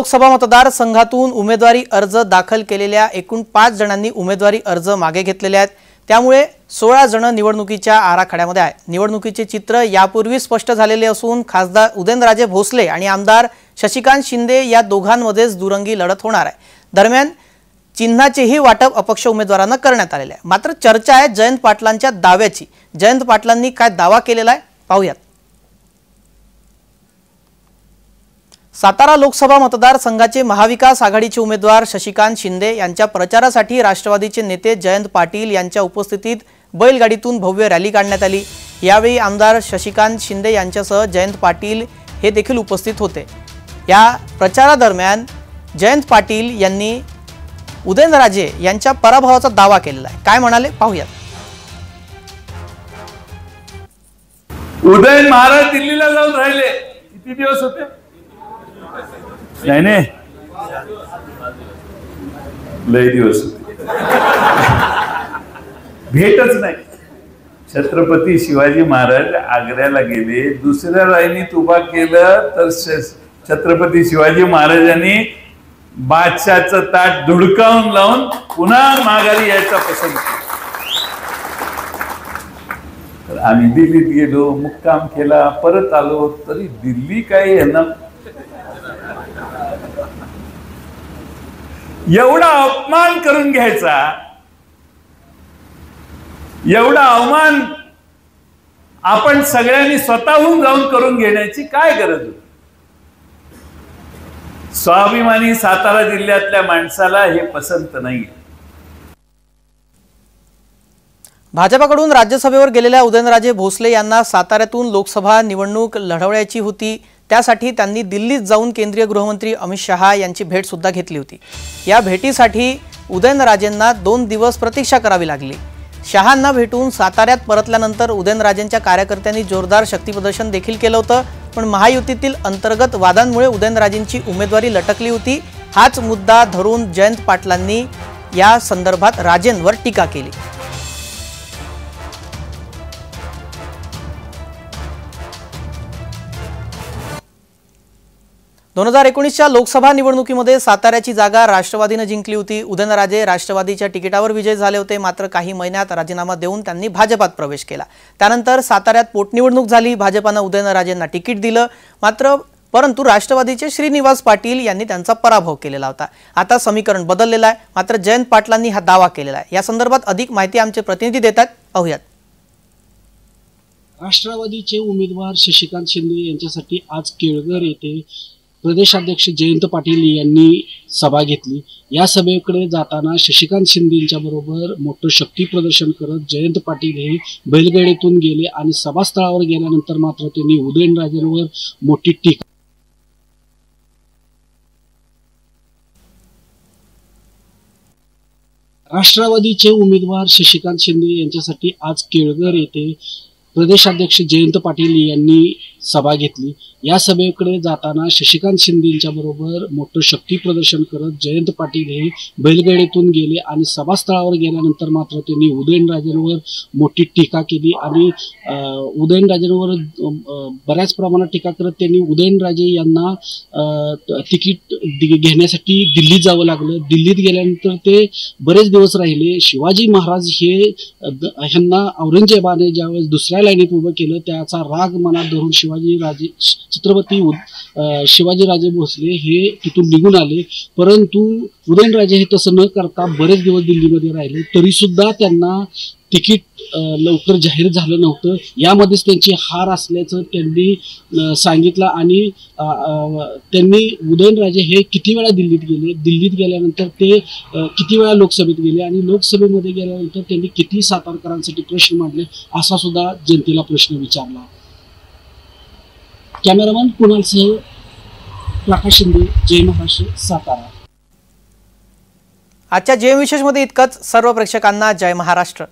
लोकसभा मतदारसंघातून उमेदवारी अर्ज दाखल केलेल्या एकूण 5 जणांनी उमेदवारी अर्ज मागे घेतलेले आहेत। त्यामुळे 16 जण निवडणुकीच्या आराखड्यामध्ये आहेत। निवडणुकीचे चित्र यापूर्वी स्पष्ट झालेले असून खासदार उदयनराजे भोसले आणि आमदार शशिकांत शिंदे या दोघांमध्येच दुरंगी लढत होणार आहे। दरम्यान चिन्हाचेही वाटप अपक्ष उमेदवारांना करण्यात आलेले आहे। मात्र चर्चा आहे जयंत पाटलांच्या दाव्याची। जयंत पाटलांनी काय दावा केलेला आहे पाहूयात। सातारा लोकसभा मतदारसंघाचे महाविकास आघाडीचे उमेदवार शशिकांत शिंदे यांच्या प्रचारासाठी राष्ट्रवादीचे नेते जयंत पाटील यांच्या उपस्थितीत बैलगाडीतून भव्य रॅली काढण्यात आली। यावेळी आमदार शशिकांत शिंदे यांच्यासह जयंत पाटील हे देखील उपस्थित होते। या प्रचारादरम्यान जयंत पाटील यांनी उदयनराजे यांच्या पराभवाचा दावा केलेला आहे। काय म्हणाले पाहूयात। उदयन महाराज दिल्लीला जाऊन राहिले किती दिवस होते? नाही लय दिवस होते, भेटच नाही। छत्रपती शिवाजी महाराज आग्र्याला गेले, दुसऱ्या लाईनीत उभा केलं तर छत्रपती शिवाजी महाराजांनी बादशाचं ताट धुडकावून लावून पुन्हा माघारी यायचा पसंत केला। तर आम्ही दिल्लीत गेलो, मुक्काम केला, परत आलो तरी दिल्ली काय यांना एवढा अपमान करून घ्यायचा, एवढा अवमान आपण सगळ्यांनी स्वतःहून जाऊन करून घेण्याची काय गरज होती? स्वाभिमानी सातारा जिल्ह्यातल्या माणसाला हे पसंत नाही। भाजपाकडून राज्यसभेवर गेलेल्या उदयनराजे भोसले यांना साताऱ्यातून लोकसभा निवडणूक लढवण्याची होती। त्यासाठी त्यांनी दिल्लीत जाऊन केंद्रीय गृहमंत्री अमित शहा यांची भेट सुद्धा घेतली होती। या भेटीसाठी उदयनराजेंना 2 दिवस प्रतीक्षा करावी लागली। शहांना भेटून साताऱ्यात परतल्यानंतर उदयनराजेंच्या कार्यकर्त्यांनी जोरदार शक्तीप्रदर्शन देखील केलं होतं। पण महायुतीतील अंतर्गत वादांमुळे उदयनराजेंची उमेदवारी लटकली होती। हाच मुद्दा धरून जयंत पाटलांनी या संदर्भात राजेंवर टीका केली। 2019च्या लोकसभा निवडणुकीमध्ये साताऱ्याची जागा राष्ट्रवादीने जिंकली होती। उदयनराजे राष्ट्रवादीच्या तिकिटावर विजयी झाले होते। मात्र काही महिन्यात राजीनामा देऊन त्यांनी भाजपात प्रवेश केला। त्यानंतर साताऱ्यात पोटनिवडणूक झाली। भाजपाने उदयनराजेंना तिकीट दिलं, परंतु राष्ट्रवादीचे श्रीनिवास पाटील यांनी त्यांचा पराभव केलेला होता। आता समीकरण बदललेलं आहे। मात्र जयंत पाटलांनी हा दावा केलेला आहे। या संदर्भात अधिक माहिती आमचे प्रतिनिधी देतात, पाहूयात। राष्ट्रवादीचे उमेदवार शशिकांत शिंदे यांच्यासाठी आज केळघर येथे प्रदेशाध्यक्ष जयंत पाटील यांनी सभा घेतली। या सभेकडे जाताना शशिकांत शिंदेंच्या बरोबर मोठं शक्ती प्रदर्शन करत जयंत पाटील हे बैलगाडीतून गेले आणि सभास्थळावर गेल्यानंतर मात्र त्यांनी उदयनराजेंवर मोठी टीका राष्ट्रवादीचे उमेदवार शशिकांत शिंदे यांच्यासाठी आज केळघर येथे प्रदेशाध्यक्ष जयंत पाटील यांनी सभा घेतली। या सभेकडे जाताना शशिकांत शिंदेंच्या बरोबर मोठं शक्ती प्रदर्शन करत जयंत पाटील हे बैलगाडीतून गेले आणि सभास्थळावर गेल्यानंतर मात्र त्यांनी उदयनराजेंवर मोठी टीका केली आणि उदयनराजेंवर बऱ्याच प्रमाणात टीका करत त्यांनी उदयनराजे यांना तिकीट घेण्यासाठी दिल्लीत जावं लागलं। दिल्लीत गेल्यानंतर ते बरेच दिवस राहिले। शिवाजी महाराज हे ह्यांना औरंगजेबाने ज्यावेळेस दुसऱ्या लाईनीत उभं केलं त्याचा राग मनात धरून छत्रपती शिवाजीराजे भोसले हे तिथून निघून आले। परंतु उदयनराजे हे तसं न करता बरेच दिवस दिल्लीमध्ये राहिले, तरी सुद्धा त्यांना तिकीट लवकर जाहीर झालं नव्हतं। यामध्येच त्यांची हार असल्याचं त्यांनी सांगितलं आणि त्यांनी उदयनराजे हे किती वेळा दिल्लीत गेले, दिल्लीत गेल्यानंतर ते किती वेळा लोकसभेत गेले आणि लोकसभेमध्ये गेल्यानंतर त्यांनी किती सातारकरांसाठी प्रश्न मांडले असा सुद्धा जनतेला प्रश्न विचारला। कॅमेरामॅन कुणालसह प्रकाश शिंदे, जय महाराष्ट्र, सातारा। आजच्या जय विशेषमध्ये इतकंच। सर्व प्रेक्षकांना जय महाराष्ट्र।